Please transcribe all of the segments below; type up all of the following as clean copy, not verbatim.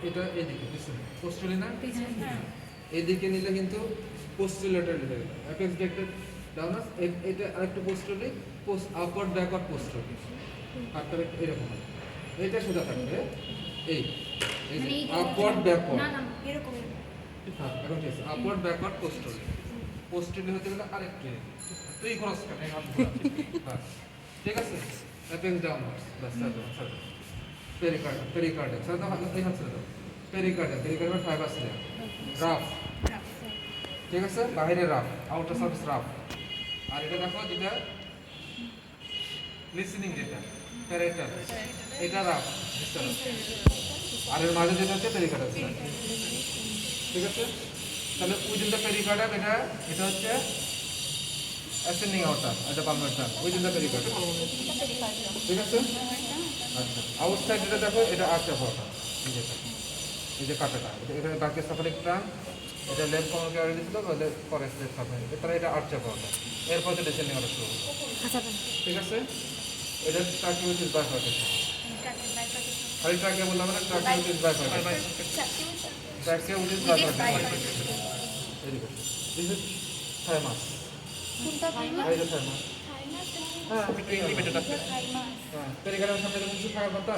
এটা এদিকে পিছনে পোস্টুলি না এদিকে নিলে কিন্তু পোস্টুলেটারি হয়ে গেল অ্যাপেক্স ডেক্টেড ডাউনাস এটা আরেকটু পোস্টুলি আপওয়ার্ড ব্যাকওয়ার্ড পোস্টুলি হাতটা এরকম হবে এটা সোজা থাকবে এই যে আপওয়ার্ড ব্যাকওয়ার্ড না না এরকম হ্যাঁ এখন ঠিক আছে আপওয়ার্ড ব্যাকওয়ার্ড পোস্টুলি পোস্টুলি হতে গেলে আরেকটু তুই ক্রস কর এই হাতগুলো হ্যাঁ ঠিক আছে অ্যাপেক্স ডাউনাস বাস স্যার পেরিকার্ডিয়াম স্যার দাও এই হাত ছেড়ে দাও পেরিকার্ডিয়াম ফাইবারস লেয়ার রাফ ঠিক আছে বাইরে রাফ আউটার সারফেস রাফ আর এটা দেখো যেটা লিসেনিং যেটা প্যারেটাল এটা রাফ আর এর মাঝে যেটা হচ্ছে পেরিকার্ডিয়াম ঠিক আছে তাহলে উইদিন দ্য পেরিকার্ডিয়াম এটা হচ্ছে অ্যাসেন্ডিং আউটার এটা পালমেটার উইদিন দ্য পেরিকার্ডিয়াম ঠিক আছে আচ্ছা আউটসাইড যেটা দেখো এটা আর্চার আউটার এই যে কাটাটা এখানে বাকি সাফারিক ট্রাঙ্ক এটা লেফট কর্নার কেয়ারে দিছিল বলে ফরেস্ট লেফট সাফারিক তাহলে এটা আর্চার আউটার এরপর যে ডিসেন্ডিং আউটার শুরু ঠিক আছে এটা ট্রাকি উইথ ইজ বাইফার্কেশন খালি ট্রাকে বললাম না trachea with its bifurcation trachea with its bifurcation very good this is thymus কোনটা থাইমাস এই যে থাইমাস হ্যাঁ বিটুইন লিমিটেড আছে হ্যাঁ পেরিকার্ডিয়ামের সামনে কিছু থাকার কথা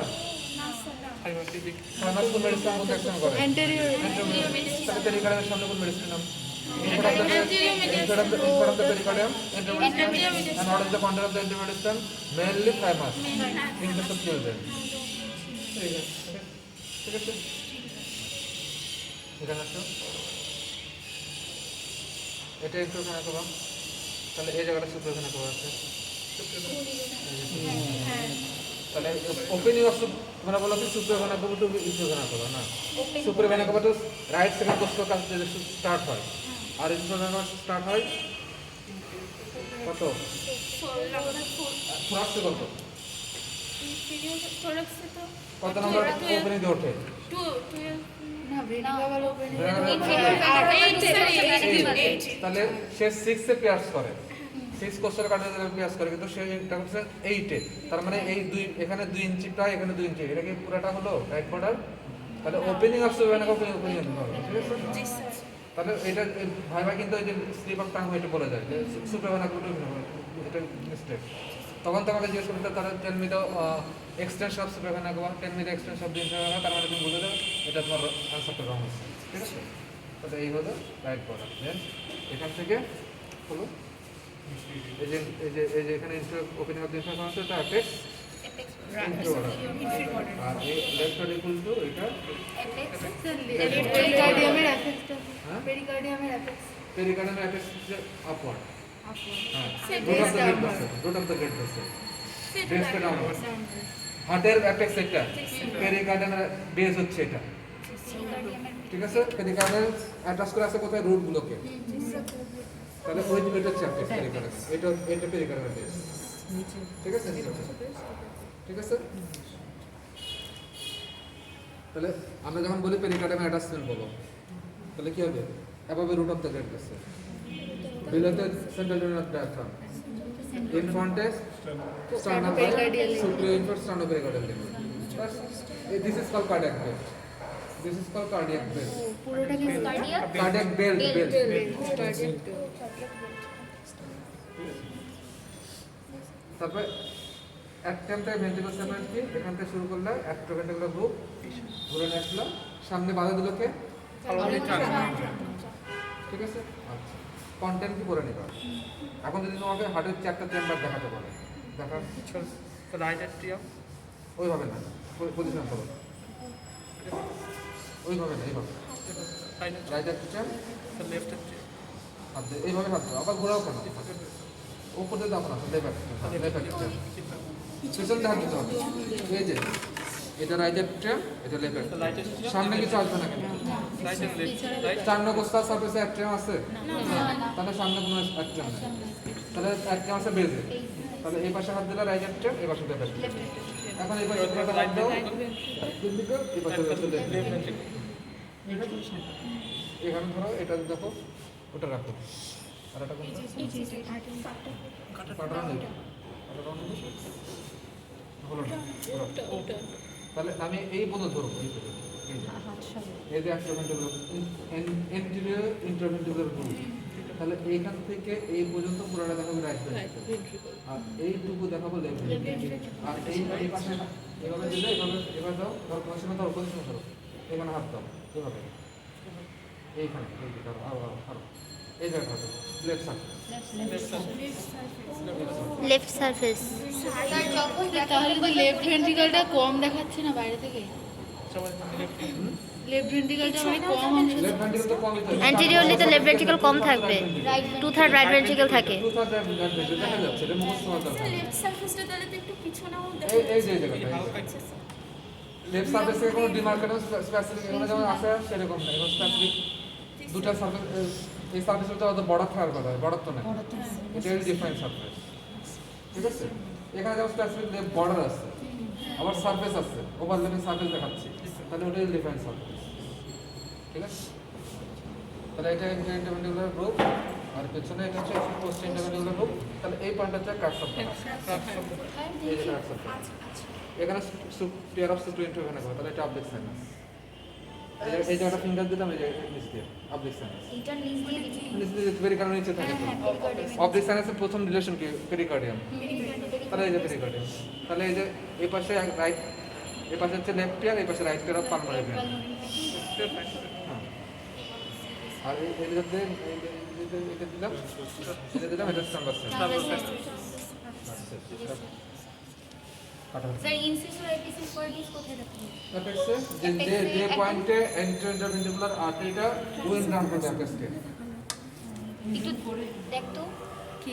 না স্যার থাইমাস কোন মেডিসিন মধ্যে অ্যাকশন করে অ্যান্টেরিয়র তাহলে পেরিকার্ডিয়ামের সামনে কোন মেডিসিন নাম instead of the pericardium intermediate and what is the content of the intermediate system mainly thymus in the subclavian ঠিক আছে এখানে আসো এটা একটু এখানে করো তাহলে এই জায়গাটা শুধু এখানে করো আছে তাহলে ওপেনিং অফ মানে বলো কি সুপ্রভানা করবো তো ইন্ট্রোভানা করো না সুপ্রভানা করবো তো রাইট সেকেন্ড কোস্টাল কাজ স্টার্ট হয় আর ইন্ট্রোভানা স্টার্ট হয় কত থোরাক্সে কত কত নম্বর ওপেনিং দিয়ে ওঠে তাহলে সে 6 এ পিয়ার্স করে 6 কোস্টাল কার্ডিয়াল পিয়ার্স করে কিন্তু সে এটা হচ্ছে 8 এ তার মানে এই দুই এখানে 2 ইঞ্চিটা এখানে 2 ইঞ্চি এটা কি পুরোটা হলো রাইট বর্ডার তাহলে ওপেনিং অফ সুপ্রভানা ওপেনিং হবে ঠিক আছে তাহলে এটা ভাইবা কিন্তু এই যে স্লিপ অফ টাং এটা বলে যায় যে সুপ্রভানা করতে এটা মিস্টেক তখন তোমাকে জিজ্ঞেস করতে তারা tell me the extension of সুপ্রভানা গোয়া tell me the extension of ইন্টারভানা তার মানে তুমি বলে দাও এটা তোমার আনসারটা রং হচ্ছে ঠিক আছে তাহলে এই হলো রাইট বর্ডার দেন এখান থেকে হলো এই যে এখানে ওপেনিং অফ দিস আছে এটা অ্যাপেক্স আর এই লেফট সাইড ইকুয়াল টু এটা পেরিকার্ডিয়ামের অ্যাফেক্টটা পেরিকার্ডিয়ামের অ্যাপেক্স যে আপওয়ার্ড হ্যাঁ root of the great vessel base কে ডাউন হার্টের অ্যাপেক্স এটা পেরিকার্ডিয়ামের বেস হচ্ছে এটা ঠিক আছে পেরিকার্ডিয়াম অ্যাটাচ করে আছে কোথায় রুট গুলোকে তাহলে ওই এটা হচ্ছে অ্যাপেক্স পেরিকার্ডিয়াম এটা পেরিকার্ডিয়ামের বেস ঠিক আছে ঠিক আছে তাহলে আমরা যখন বলি পেরিকার্ডিয়াম অ্যাটাচমেন্ট বলো তাহলে কি হবে above the root of the great vessel below the central vein of diaphragm in front is sternopericardial superior inferior sternopericardial ligament this is called cardiac belt পুরোটা কি cardiac belt তারপর অ্যাক্টেমটা ভেন্ট্রিকুলার সেপারেট কি এখান থেকে শুরু করলে অ্যাক্টোভেন্ট্রিকুলার গ্রুপ ঘুরে নিয়ে আসলাম সামনে বাধা দিলকে ঠিক আছে আচ্ছা কন্টেন্ট কি করে নিবা এখন যদি তোমাকে হার্টের চারটা চেম্বার দেখাতে বলে দেখা তো রাইট অ্যাট্রিয়াম ওইভাবে না পজিশন করো ওইভাবে না এইভাবে রাইট অ্যাট্রিয়াম তো লেফট অ্যাট্রিয়াম হাত দিয়ে এইভাবে হাত দাও আবার ঘোরাও কেন উপর দিয়ে দাও না লেফট অ্যাট্রিয়াম পিছন দিয়ে হাত দিতে হবে এই যে এটা রাইট অ্যাট্রিয়াম এটা লেফট অ্যাট্রিয়াম সামনে কিছু আসবে না কেন রাইট এন্ড লেফট রাইট চার কোস্টাল সারফেসে অ্যাট্রিয়াম আছে তাহলে সামনে কোনো অ্যাট্রিয়াম নেই তাহলে অ্যাট্রিয়াম আছে বেজে তাহলে এই পাশে হাত দিলে রাইট অ্যাট্রিয়াম এই পাশে লেফট অ্যাট্রিয়াম এখন এই পাশে পুরোটা হাত দাও এই পাশে লেফট অ্যাট্রিয়াম এখানে ধরো এটা দেখো ওটা রাখো আর এটা কোনটা কাটা নেই হলো না তাহলে আমি এই পর্যন্ত ধরবো এই যে অ্যাক্সোভেন্ট্রিকুলার এন্টেরিয়র ইন্টারভেন্ট্রিকুলার গ্রুপ, তাহলে এইখান থেকে এই পর্যন্ত পুরোটা দেখাবো রাইট ভেন্ট্রিকল, আর এইটুকু দেখাবো লেফট ভেন্ট্রিকল। আর এই পাশে এভাবে দিলে এভাবে দাও, ধরো পজিশনে ধরো, পজিশনে ধরো, এখানে হাত দাও এভাবে, এইখানে এই যে ধরো, আরো এই জায়গাটা ধরো, লেফট সাইড, লেফট সারফেস। তাহলে তো লেফট ভেন্ট্রিকলটা কম দেখাচ্ছে না বাইরে থেকে? লেফট ভেন্ট্রিকলটা মানে কম অংশ। লেফট ভেন্ট্রিকল তো কমই থাকে, অ্যান্টেরিয়রলি তো লেফট ভেন্ট্রিকল কম থাকবে, 2/3 রাইট ভেন্ট্রিকল থাকে। 2/3 রাইট ভেন্ট্রিকল দেখা যাচ্ছে, এটা মুখস্থ হওয়ার দরকার নেই। লেফট সারফেসটা তাহলে তো একটু পিছনেও এই যে জায়গাটা, লেফট সারফেস থেকে কোনো ডিমার্কেশন স্পেসিফিক এখানে যেমন আছে সেরকম না, এবং স্পেসিফিক দুটো সারফেস, এই সারফেসটা অত বড় থাকার কথা, বড় তো না, এটা ডিফারেন্ট সারফেস, ঠিক আছে? এখানে যেমন স্পেসিফিক বর্ডার আছে, আবার সারফেস আছে, ওভারল্যাপিং সারফেস দেখাচ্ছি, তাহলে ওটাই ডিফারেন্ট সারফেস, ঠিক আছে? তাহলে এটা ইন্টারভেন্ট্রিকুলার গ্রুপ, আর পেছনে এটা হচ্ছে পোস্ট ইন্টারভেন্ট্রিকুলার গ্রুপ। তাহলে এই পয়েন্টটা হচ্ছে কাট সারফেস, এই যে কাট সারফেস, এখানে পেয়ার অফ সুপ্রিম ইন্টারভেন হবে, তাহলে এটা অবজেক্ট সাইনাস, এই জায়গাটা ফিঙ্গার দিলাম, এই যে নিচ দিয়ে অবজেক্ট সাইনাস, এটা নিচ দিয়ে দিচ্ছি। নিচ দিয়ে পেরিকার্ডিয়াম নিচে থাকে তো। অবজেক্ট সাইনাসের প্রথম রিলেশন কি? পেরিকার্ডিয়াম, তাহলে এই যে পেরিকার্ডিয়াম, তাহলে এই যে এই পাশে রাইট, এই পাশে হচ্ছে লেফট পেয়ার, এই পাশে রাইট পেয়ার অফ পালমারি ভেন। আর এটা দিলাম, এটা দিলাম, এটা স্ট্যাম্বার সাইন। স্যার ইনসিসর এপিসিস কোঅর্ডিনেটস কোথায় রাখবেন? অ্যাপেক্সে যে পয়েন্টে ইন্টারভেন্ট্রিকুলার আর্টারিটা উইন রান করবে অ্যাপেক্সকে, একটু দেখ তো কি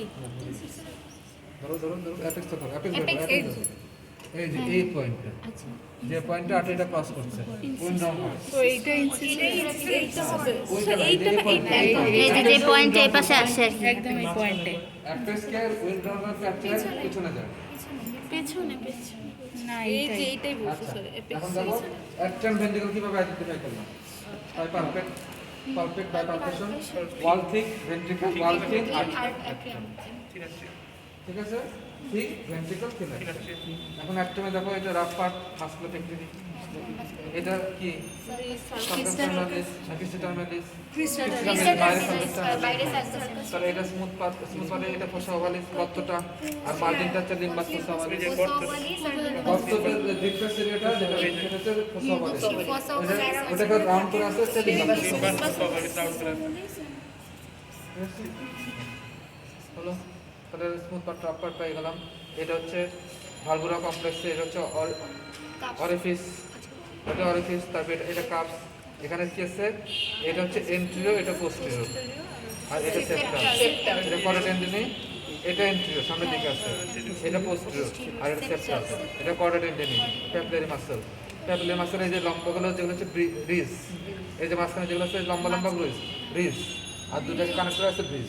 ধরো অ্যাপেক্স তো ধরো, অ্যাপেক্স এই যে এই পয়েন্টটা, আচ্ছা যে পয়েন্টে আর্টারিটা ক্রস করছে উইন রান করে, তো এইটা ইনসিসর, এইটা হবে এই যে পয়েন্টে এই পাশে আসছে আর কি। একদম এই পয়েন্টে। অ্যাপেক্সকে উইন রান করে ক্যাপচার পিছনে যায়। পেছনে না এইটাই বলছি আচ্ছা, স্যার। এখন দেখো অ্যাকশন ভেন্ট্রিকল কিভাবে আইডেন্টিফাই করলাম? By palpate by palpation, wall thick ventricle, wall thick artery, ঠিক আছে? Thick ventricle thin artery. এখন অ্যাক্টমে দেখো এটা রাফ পার্ট মাসকুলোপেক্টরি, এটা কি সাবক্লিস্টারনালিস, সাবক্লিস্টারনালিস, বাইরে সারফেস। তাহলে এটা স্মুথ পার্ট এটা ফোসা ওভালিস গর্তটা, আর মার্জিনটা হচ্ছে লিম্বাস ফোসা ওভালিস। গর্তটা ডিফারেন্স এরিয়াটা যেটা হচ্ছে ফোসা ওভালিস, ওটাকে রাউন্ড করে আসছে হচ্ছে লিম্বাস ফোসা ওভালিস। হলো, তাহলে স্মুথ পার্ট টপ পার্ট পেয়ে গেলাম। এটা হচ্ছে ভালভুলা কমপ্লেক্স, এটা হচ্ছে অরিফিস, এটা অরিফিস, তারপর এটা কাপস, এখানে কি আছে? এটা হচ্ছে এন্ট্রিও, এটা পোস্টেরিয়র, আর এটা সেপ্টাম, এটা করোটেন্ডিনি, এটা এন্ট্রিও সামনের দিকে আছে, এটা পোস্টেরিয়র, আর এটা সেপ্টাম, এটা করোটেন্ডিনি, প্যাপিলারি মাসল, প্যাপিলারি মাসল এই যে লম্বাগুলো যেগুলো হচ্ছে রিজ, এই যে মাঝখানে যেগুলো আছে লম্বা রিজ, আর দুটাকে কানেক্ট করা আছে ব্রিজ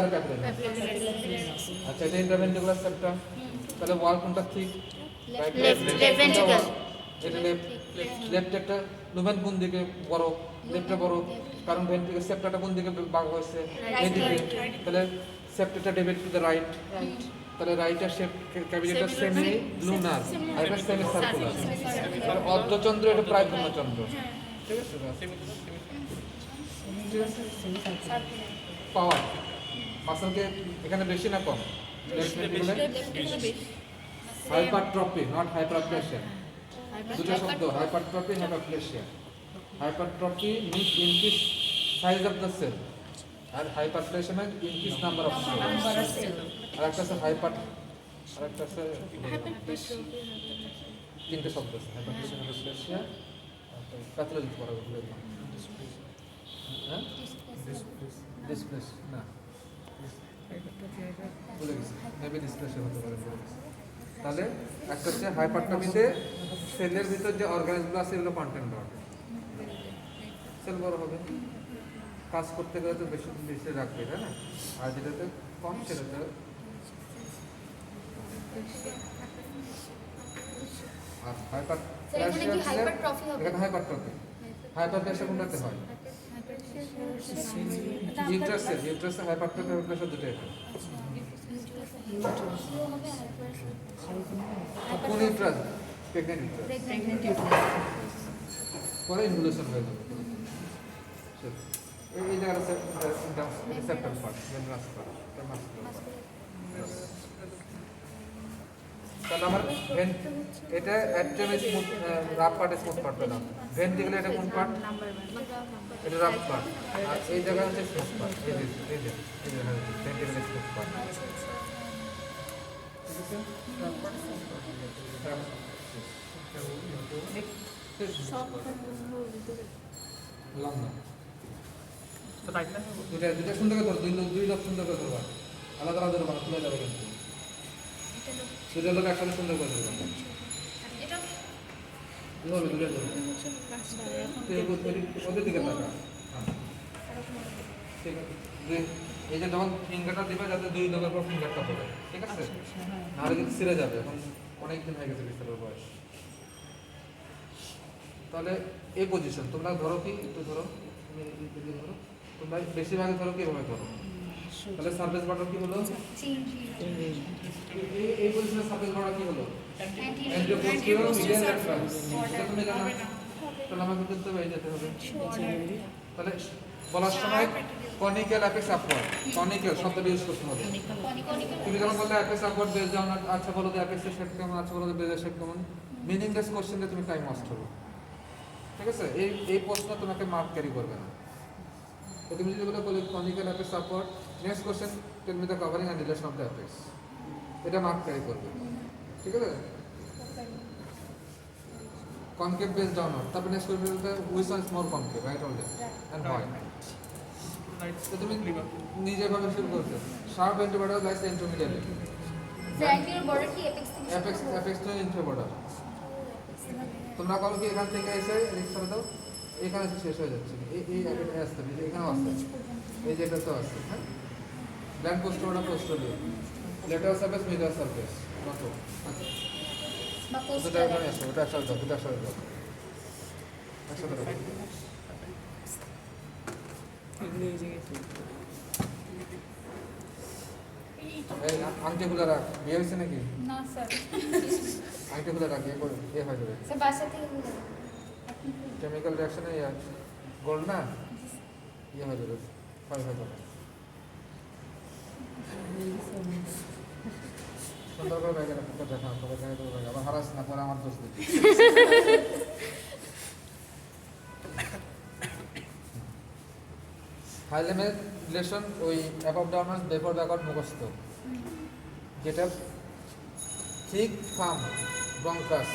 আর প্যাপিলারি। আচ্ছা, এটা ইন্টারভেন্ট্রিকুলার সেপ্টাম, তাহলে ওয়াল কোনটা ঠিক? Left ventricle. এটা লেফট একটা লুমেন কোন দিকে বড়? লেফটে বড়, কারণ ভেন্ট্রিকল সেপ্টাটা কোন দিকে ভাগ হয়েছে? এদিকে, তাহলে সেপ্টাটা ডেভিয়েট টু দ্য রাইট, তাহলে রাইটের শেপ ক্যাভিটিটা সেমি লুনার, আর এটা সেমি সার্কুলার, আর অর্ধচন্দ্র এটা প্রায় পূর্ণচন্দ্র, ঠিক আছে? ঠিক আছে, পাওয়ার মাসলকে এখানে বেশি না কম? হাইপারট্রফি, নট হাইপারপ্লেশিয়া, দুটো শব্দ, hypertrophy, hyperplasia. Hypertrophy means increase size of the cell, আর hyperplasia means increase number of cell. আর একটা আছে আর একটা আছে তিনটে শব্দ আছে, হাইপারপ্লেশিয়া, হাইপারপ্লেশিয়া, প্যাথোলজি পড়া ভুলে গেলাম। হ্যাঁ, ডিসপ্লেস না, ভুলে গেছি, মেবি ডিসপ্লেশন হতে পারে, ভুলে গেছি। তাহলে একটা হচ্ছে হাইপারট্রফিতে সেলের ভিতর যে অর্গানিজগুলো আছে এগুলো কন্টেন্ট বাড়বে, সেল বড় হবে, কাজ করতে গেলে তো বেশি রাখবে, তাই না? আর যেটাতে কম সেটাতে আর হাইপারট্রফি কোনটাতে হয়? ইউট্রাসে হাইপারট্রফি দুটোই হয়। কোন ইউট্রাস? Pregnant uterus. পরে ইনভলিউশন হয়ে যাবে। এই জায়গাটা সেপ্টাম পার্ট, ভেনাস পার্ট, তাহলে আমার ভেন এটা atrium smooth rough part smooth part পেলাম। ভেন দিলে এটা কোন পার্ট? এটা রাফ পার্ট। আর এই জায়গা হচ্ছে স্মুথ পার্ট। এই যে ভেন দিলে স্মুথ পার্ট। লম্বা So right hand. দুটা সুন্দর করে ধরো, দুই লোক সুন্দর করে ধরবা, আলাদা আলাদা ধরবা, খুলে যাবে কিন্তু দুটা লোক একসাথে সুন্দর করে ধরবা। ধরবে দুটা ধরবে, ওদের দিকে তাকা। ঠিক আছে, এই যে যখন ফিঙ্গারটা দিবে যাতে দুই লোকের পর ফিঙ্গারটা পড়ে, ঠিক আছে? নাহলে কিন্তু ছিঁড়ে যাবে, এখন অনেক দিন হয়ে গেছে বিস্তারের বয়স। তাহলে এই পজিশন তোমরা ধরো কি, একটু ধরো, ধরো তোমরা বেশিরভাগ ধরো কিভাবে ধরো? তাহলে সারফেস বর্ডার কি হলো? এই পজিশনের সারফেস বর্ডার কি হলো? Anterior posterior medial lateral. এটা তুমি জানো? তাহলে আমাকে কিন্তু এই যেতে হবে। তাহলে বলার সময় কনিক্যাল অ্যাপেক্স আপওয়ার্ড, কনিক্যাল শব্দটা ইউজ করতে হবে। তুমি যখন বললে অ্যাপেক্স আপওয়ার্ড বেস ডাউন, আচ্ছা বলো তো অ্যাপেক্সের শেপ কেমন, আচ্ছা বলো তো বেজের শেপ কেমন, মিনিংলেস কোশ্চেনে তুমি টাইম ওয়েস্ট হবে। ঠিক আছে, এই প্রশ্ন তোমাকে মার্ক ক্যারি করবে না। তো তুমি যদি বলো conical apex upward, next question tell me the covering and relation of the apex, এটা মার্ক ক্যারি করবে। ঠিক আছে, কনকেভ বেস ডাউনওয়ার্ড, তারপর নেক্সট কোশ্চেন বলতে which one is more concave, right or left and why. Right. তো তুমি নিজে ভাবে শুরু করতে sharp anterior border lies intermediate, apex তো ইন্টারবর্ডার। তোমরা করো কি এখান থেকে এসে রিক্সাটা দাও, এখানে শেষ হয়ে যাচ্ছে, এই আসতে এখানেও আসতে, এই যে এটা তো আসছে। হ্যাঁ, ব্ল্যান্ড পোস্টোরা posterior, lateral surface medial surface কত। আচ্ছা দুটো এখানে আসো, ওটা একসাথে দাও, দুটো একসাথে দাও, একসাথে দাও। এই আংটি খুলে রাখ, বিয়ে হয়েছে নাকি? না স্যার, আংটি খুলে রাখ, এ হয়ে যাবে স্যার বাসা থেকে কেমিক্যাল রিয়াকশনে গোল্ড না ইয়ে হয়ে যাবে, ক্ষয় হয়ে যাবে। সুন্দর করে ব্যাগে রাখতে দেখা, খবর জানিয়ে দেবো, আবার হারাস না, পরে আমার দোষ দিচ্ছি। হাইলেমের রিলেশন ওই অ্যাবভ ডাউনার্স বেফোর ব্যাকওয়ার্ড মুখস্থ, যেটা thick thumb bronchus,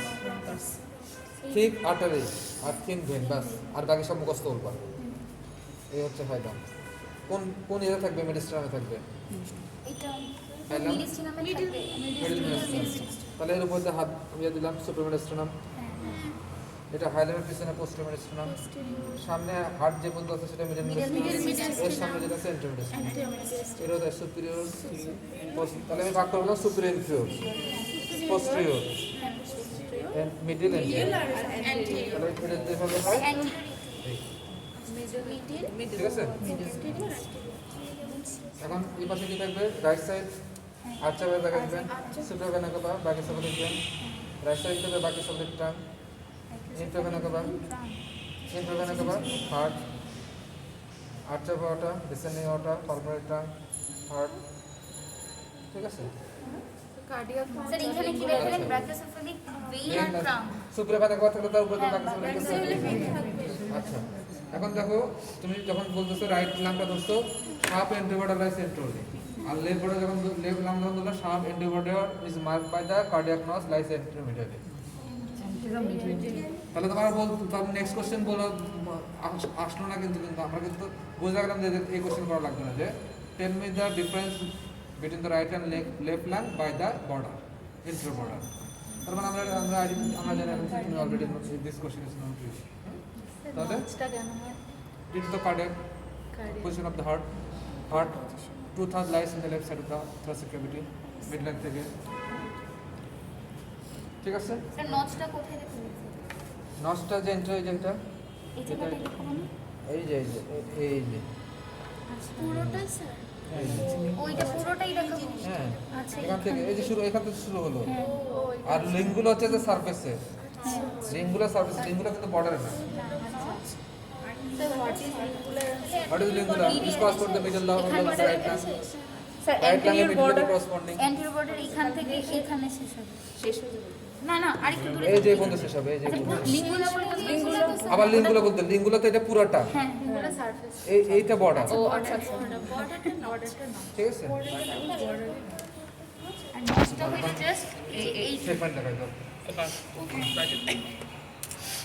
thick artery আর থিন ভেন, বাস, আর বাকি সব মুখস্থ বলবা। এই হচ্ছে হাইলাম। কোন কোন ইয়ে থাকবে? মেডিস্ট্রামে থাকবে। হাইলাম মিডল মেডিস্ট্রাম। তাহলে এর উপর দিয়ে হাত ইয়ে দিলাম, সুপার মেডিস্ট্রাম। এটা হাইলামের পিছনে পোস্টার মেডিস্ট্রাম। সামনে হার্ট যে পর্যন্ত আছে সেটা মিডল মেডিস্ট্রাম। এর সামনে যেটা আছে এন্টার মেডিস্ট্রাম। এর হচ্ছে সুপিরিয়র। তাহলে আমি ভাগ করব superior inferior, posterior, middle and তাহলে এটা যেভাবে হয়, ঠিক আছে? এখন এই পাশে কি থাকবে? রাইট সাইড আচ্ছা ভাবে দেখাবেন, সুপার ভেনা কবা, বাকি সব লিখবেন। রাইট সাইড থেকে বাকি সব লিখতাম। ইন্টার ভেনা কবা, হার্ট, আচ্ছা ভাটা, ডিসেন্ডিং ওটা, পালমোনারি ট্রাঙ্ক, হার্ট, ঠিক আছে? সুপার ভেনা কবা থাকলে তার উপরে বাকি সব লিখতে। আচ্ছা, এখন দেখো তুমি যখন বলতেছো রাইট লাংটা ধরছো, শার্প এন্টিবর্ডার লাইস এন্ট্রোলি, আর লেফট বর্ডার যখন লেফট লাং যখন ধরলো, sharp anterior border is marked by the cardiac notch lies anteromedially. তাহলে তোমার নেক্সট কোশ্চেন বলো আসলো না, কিন্তু আমরা কিন্তু বুঝতে গেলাম যে এই কোশ্চেন করা লাগবে না, যে tell me the difference between the right and left lung by the border, inter border. তার মানে আমরা জানি already this question is not use. তাহলে it's the cardiac position of the heart, two-thirds lies in the left side of the thoracic cavity, mid-length থেকে, ঠিক আছে? Sir নচটা কোথায় দেখুন? নচটা যে এন্ট্রি এই যেটা, এই জায়গাটা দেখুন। এই যে পুরোটাই স্যার? এই যে। ওইটা পুরোটাই দেখাবো? হ্যাঁ, আচ্ছা, এখান থেকে এই যে শুরু, এখান থেকে শুরু হলো। হ্যাঁ। আর লিঙ্কগুলো হচ্ছে যে সারফেসে, লিঙ্কগুলো সারফেস, লিঙ্কগুলো কিন্তু বর্ডারে না। What is lingula? This corresponds to the middle of the right lung. Sir Right lung anterior and middle border corresponding. Anterior border এখান থেকে এখানে শেষ হবে না না আরেকটু দূরে এই যে বন্ধ শেষ হবে, এই যে বন্ধ। লিঙ্গুলা বলতে লিঙ্গুলা আবার লিঙ্গুলা বলতে লিঙ্গুলা তো এটা পুরোটা, হ্যাঁ লিঙ্গুলা সারফেস এইটা বর্ডার, ও আচ্ছা আচ্ছা ঠিক আছে? আর নটটা হইলো জাস্ট এই স্টেটমেন্ট দেখাই দাও।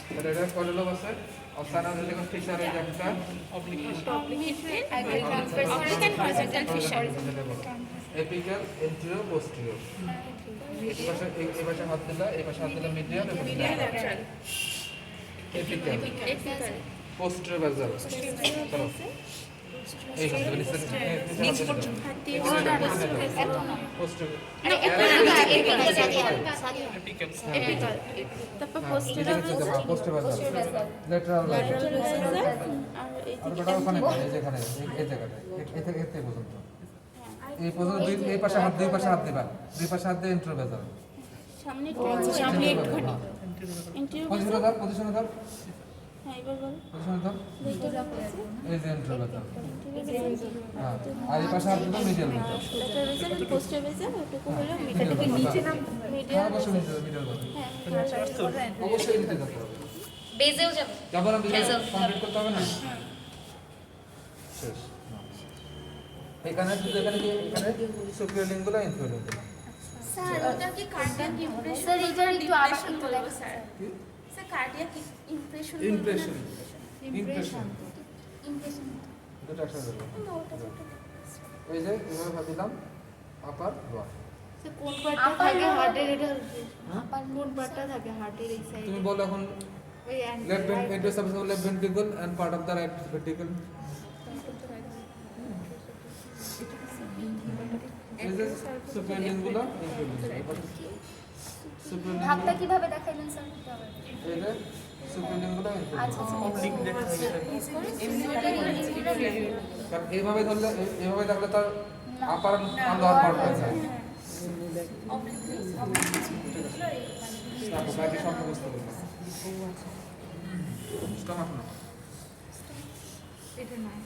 তাহলে এটা কয় লোব আছে? অবস্থানা রিলেকন ফিশার এই যে একটা এপিক্যাল এন্টেরিয়র পোস্টেরিয়র। এই পাশে হাত দিলা, এই পাশে হাত দিলা মিডিয়াল এবং এপিক্যাল পোস্টেরিয়র বেজাল। চলো এই কথা নিচ পর্যন্ত পোস্টেরিয়র তারপর পোস্টেরিয়র বেজাল লেটারাল আর বড় ওখানে এই যেখানে এই জায়গাটা এই থেকে এতে পর্যন্ত এই পর্যন্ত এই পাশে হাত দুই পাশে হাত দিবা, দুই পাশে হাত দিয়ে এন্টার বেজাল সামনে একটুখানি পজিশনে ধর, পজিশনে ধর, হ্যাঁ এবার বল পজিশনে ধর, এই যে এন্টার বেজাল। হ্যাঁ আর এই পাশে হাত দিবা মিডিয়াল বেজাল। লেটার বেজাল পোস্টার বেজাল ওটুকু হলো এটা মিডিয়াল নিচে নাম মিডিয়াল, অবশ্যই মিডিয়াল বেজাল, অবশ্যই নিচে যেতে হবে। বেজেও যাবে যাবার আমি কমপ্লিট করতে হবে না শেষ। এখানে শুধু এখানে কি এখানে সুপিরিয়র লিঙ্গুলা ইনফিরিয়র লিঙ্গুলা স্যার ওটা কি কার্ডিয়াক ইমপ্রেশন স্যার এটা একটু আবার একটু দেখো sir sir cardiac impression impression impression impression দুটো একসাথে ধরবো। এই যে এভাবে ভাবলাম আপার লোয়ার। স্যার কোন পার্টটা থাকে হার্টের এটা কোন পার্টটা থাকে হার্টের এই সাইডে তুমি বলো এখন ওই লেফট ভেন্ট্রিকল সাবস left ventricle and part of the right ventricle. এই যে superior lingula inferior lingula superior ভাবটা কিভাবে দেখাইলেন স্যার একটু আবার এই যে সুপিরিয়র লিঙ্গুলা ইনফিরিয়র আচ্ছা কারণ এইভাবে ধরলে এইভাবে থাকলে তার আপার আর লোয়ার পার্ট হয়ে যায়। তারপর বাকি সব বুঝতে পারবে। স্টমাক না এটা নয়